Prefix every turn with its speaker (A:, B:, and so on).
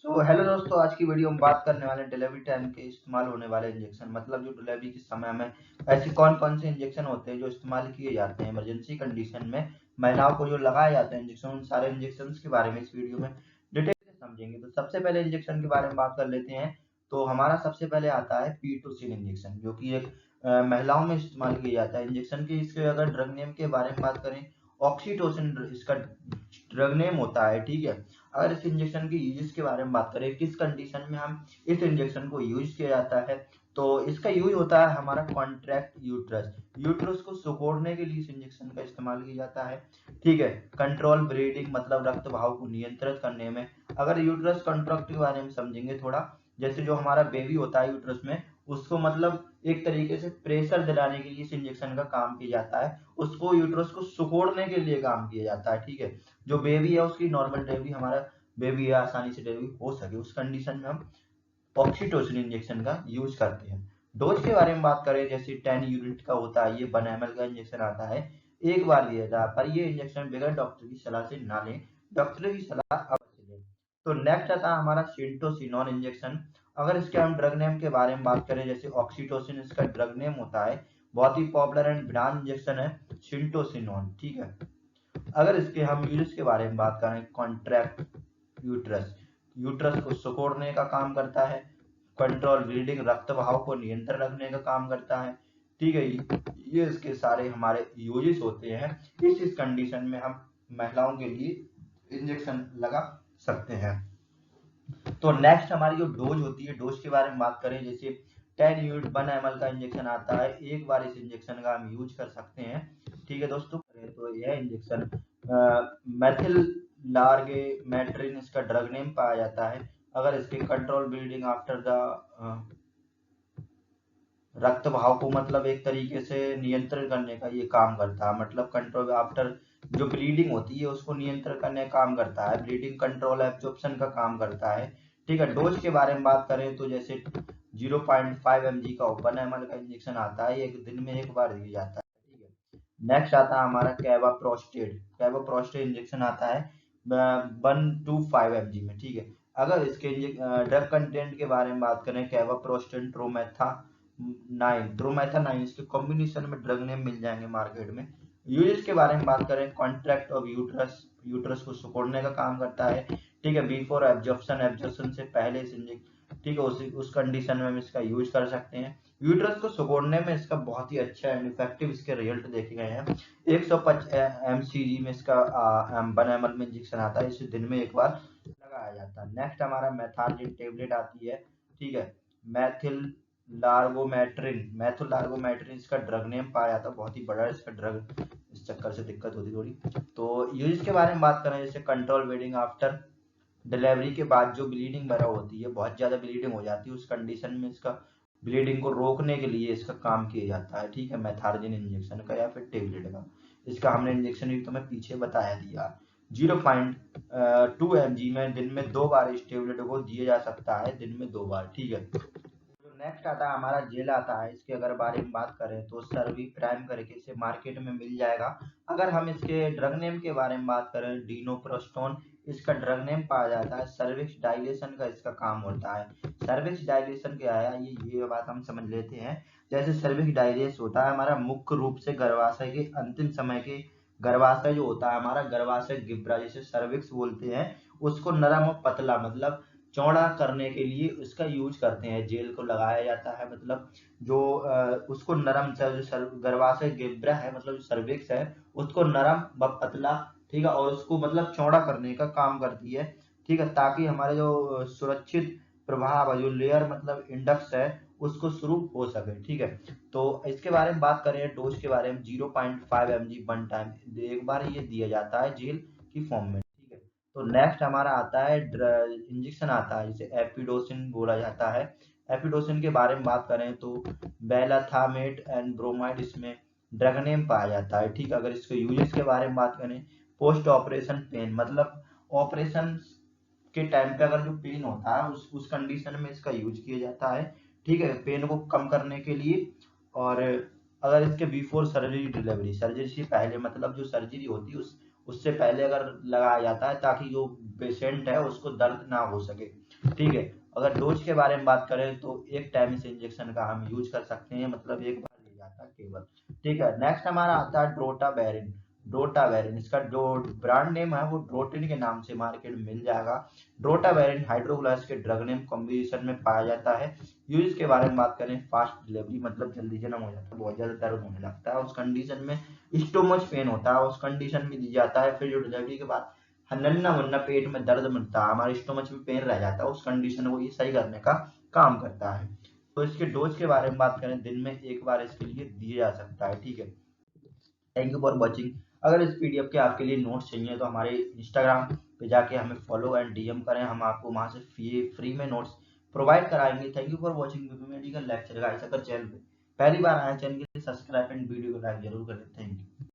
A: Hello दोस्तों, आज की वीडियो में बात करने वाले हैं डिलीवरी टाइम के इस्तेमाल होने वाले इंजेक्शन। मतलब जो डिलीवरी के समय में ऐसे कौन कौन से इंजेक्शन होते हैं जो इस्तेमाल किए जाते हैं इमरजेंसी कंडीशन में, महिलाओं को जो लगाए जाते हैं इंजेक्शन, उन सारे इंजेक्शन के बारे में इस वीडियो में डिटेल से समझेंगे। तो सबसे पहले इंजेक्शन के बारे में बात कर लेते हैं। तो हमारा सबसे पहले आता है पीटोसिन इंजेक्शन, जो कि एक महिलाओं में इस्तेमाल किया जाता है इंजेक्शन की। इसके अगर ड्रग नेम के बारे में बात करें, ऑक्सीटोसिन इसका ड्रग नेम होता है। ठीक है, अगर इस इंजेक्शन की यूज के बारे में बात करें, किस कंडीशन में हम इस इंजेक्शन को यूज किया जाता है, तो इसका यूज होता है हमारा कॉन्ट्रैक्ट यूट्रस। यूट्रस को सिकोड़ने के लिए इस इंजेक्शन का इस्तेमाल किया जाता है। ठीक है, कंट्रोल ब्लीडिंग मतलब रक्त बहाव को नियंत्रित करने में। अगर यूट्रस कॉन्ट्रैक्ट के बारे में समझेंगे थोड़ा, जैसे जो हमारा बेबी होता है यूट्रस में, उसको मतलब एक तरीके से प्रेशर दिलाने के लिए इस इंजेक्शन का काम किया जाता है। उसको यूट्रस को सिकोड़ने के लिए काम किया जाता है। ठीक है, जो बेबी है उसकी नॉर्मल डिलीवरी, हमारा बेबी है आसानी से डिलीवरी हो सके, उस कंडीशन में हम ऑक्सीटोसिन इंजेक्शन का यूज करते हैं। डोज के बारे में बात करें, जैसे 10 यूनिट का होता है, ये 1 ml का इंजेक्शन आता है, एक बार दिया जाता है। पर ये इंजेक्शन बगैर डॉक्टर की सलाह से ना लें, डॉक्टर की सलाह अवश्य लें। तो नेक्स्ट आता है हमारा सिंटोसिनोन इंजेक्शन। अगर इसके हम ड्रग नेम के बारे में बात करें, जैसे ऑक्सीटोसिन इसका ड्रग नेम होता है, बहुत ही पॉपुलर एंड ब्रांड इंजेक्शन है सिंटोसिनोन। ठीक है, अगर इसके हम यूज के बारे में बात करें, कॉन्ट्रैक्ट यूट्रस, यूट्रस को सिकोड़ने का काम करता है। कंट्रोल ब्लीडिंग रक्त बहाव को नियंत्रण रखने का काम करता है। ठीक है, ये इसके सारे हमारे यूजेस होते हैं। इस कंडीशन में हम महिलाओं के लिए इंजेक्शन लगा सकते हैं। तो नेक्स्ट हमारी जो डोज होती है, डोज के बारे में बात करें, जैसे 10 यूनिट 1 ml का इंजेक्शन आता है, एक बार इस इंजेक्शन का हम यूज कर सकते हैं। ठीक है दोस्तों, तो यह इंजेक्शन मेथिल लार्गेमेट्रिन इसका ड्रग नेम पाया जाता है। अगर इसके कंट्रोल ब्लीडिंग आफ्टर द रक्त बहाव को मतलब एक तरीके से नियंत्रण करने का ये काम करता है। मतलब कंट्रोल आफ्टर जो ब्लीडिंग होती है उसको नियंत्रण करने का काम करता है, ब्लीडिंग कंट्रोल एब्जॉर्प्शन का काम करता है। ठीक है, डोज के बारे में बात करें तो जैसे 0.5 mg का 1 ml का इंजेक्शन आता है, एक दिन में एक बार दिया जाता है। ठीक है, नेक्स्ट आता है हमारा कैवाप्रोस्टेट इंजेक्शन आता है 1 to 5 mg में। ठीक है, अगर इसके ड्रग कंटेंट के बारे में बात करें, कैवाप्रोस्टेट ट्रोमेथानाइन इसके कॉम्बिनेशन में ड्रग नेम मिल जाएंगे मार्केट में। यूजेस के बारे में बात करें, कॉन्ट्रैक्ट ऑफ यूट्रस, यूट्रस को सिकोड़ने का काम करता है। ठीक है, बिफोर एब्जॉर्प्शन, एब्जॉर्प्शन से पहले इस ठीक है, उस कंडीशन में हम इसका यूज कर सकते हैं। यूट्रस को सिकोड़ने में इसका बहुत ही अच्छा एंड इफेक्टिव इसके रिजल्ट देखे गए हैं। 105 mcg में इसका 1 ml में इंजेक्शन आता है, इसे दिन में एक बार लगाया जाता है। नेक्स्ट हमारा मेथार्जिन टेबलेट आती है। ठीक है, मैथिल लार्गोमेट्रिन इसका ड्रग नेम पाया जाता है, बहुत ही बड़ा इसका ड्रग, इस चक्कर से दिक्कत होती थोड़ी। तो यूज के बारे में बात करें, जैसे कंट्रोल ब्लीडिंग आफ्टर डिलीवरी के बाद जो ब्लीडिंग वगैरह होती है, बहुत ज्यादा ब्लीडिंग हो जाती है, उस कंडीशन में इसका ब्लीडिंग को रोकने के लिए इसका काम किया जाता है। ठीक है, मेथार्जिन इंजेक्शन का या फिर टेबलेट का। इसका हमने इंजेक्शन भी तुम्हें पीछे बताया दिया। 0.2 mg में दिन में 2 बार इस टेबलेट को दिया जा सकता है, दिन में 2 बार। ठीक है, जो नेक्स्ट आता है हमारा जेल आता है, इसके अगर बारे में बात करें तो सर्वी प्राइम करके इसे मार्केट में मिल जाएगा। अगर हम इसके ड्रग नेम के बारे में बात करें, डिनोप्रोस्टोन इसका ड्रग नेम पाया जाता है। सर्विक्स डायलेशन का इसका काम होता है। सर्विक्स डायलेशन क्या है, ये बात हम समझ लेते हैं। जैसे सर्विक्स डायलेस होता है हमारा मुख्य रूप से गर्भाशय के अंतिम समय के, गर्भाशय जो होता है हमारा, गर्भाशय गिब्रा जिसे सर्विक्स बोलते हैं, उसको नरम और पतला मतलब चौड़ा करने के लिए इसका यूज करते हैं। जेल को लगाया जाता है, मतलब जो उसको नरम, जो गर्भाशय गिब्रा है मतलब जो सर्विक्स है, उसको नरम व पतला, ठीक है, और उसको मतलब चौड़ा करने का काम करती है। ठीक है, ताकि हमारे जो सुरक्षित प्रभाव जो लेयर मतलब इंडेक्स है उसको शुरू हो सके। ठीक है, तो इसके बारे में बात करें, डोज के बारे में 0.5 mg 1 टाइम, एक बार ये दिया जाता है जेल की फॉर्म में। ठीक है, तो नेक्स्ट हमारा आता है इंजेक्शन आता है, जिसे एपिडोसिन बोला जाता है। एपिडोसिन के बारे में बात करें तो बेलाथामेट एंड ब्रोमाइड इसमें ड्रग नेम पाया जाता है। ठीक है, अगर इसके यूजेस के बारे में बात करें, पोस्ट ऑपरेशन पेन मतलब ऑपरेशन के टाइम पे अगर जो पेन होता है उस कंडीशन में इसका यूज किया जाता है। ठीक है, पेन को कम करने के लिए। और अगर इसके बिफोर सर्जरी डिलीवरी, सर्जरी से पहले मतलब जो सर्जरी होती है उससे पहले अगर लगाया जाता है, ताकि जो पेशेंट है उसको दर्द ना हो सके। ठीक है। अगर डोज के बारे में बात करें तो एक टाइम इस इंजेक्शन का हम यूज कर सकते हैं, मतलब एक बार ले जाता है केवल। ठीक है। नेक्स्ट हमारा आता है ड्रोटावेरिन। ड्रोटावेरिन इसका जो ब्रांड नेम है वो ड्रोटिन के नाम से मार्केट में मिल जाएगा। ड्रोटावेरिन हाइड्रोक्लास के ड्रग नेम कॉम्बिनेशन में पाया जाता है। यूज के बारे में बात करें, फास्ट डिलीवरी, मतलब जल्दी जन्म हो जाता है, बहुत ज्यादा दर्द होने लगता है उस कंडीशन में, स्टोमच पेन होता है उस कंडीशन में दी जाता है। फिर जो डिलीवरी के बाद नन्ना मुन्ना पेट में दर्द मिलता है, हमारे स्टोमच में पेन रह जाता है, उस कंडीशन को ये सही करने का काम करता है। तो इसके डोज के बारे में बात करें, दिन में एक बार इसके लिए दिया जा सकता है। ठीक है। Thank you for watching. अगर इस पीडीएफ के आपके लिए नोट्स चाहिए तो हमारे इंस्टाग्राम पे जाके हमें फॉलो एंड डीएम करें, हम आपको वहां से फ्री में नोट्स प्रोवाइड कराएंगे। Thank you for watching medical lecture guys. अगर चैनल पे पहली बार आए, चैनल के सब्सक्राइब एंड वीडियो को लाइक जरूर करें। Thank you.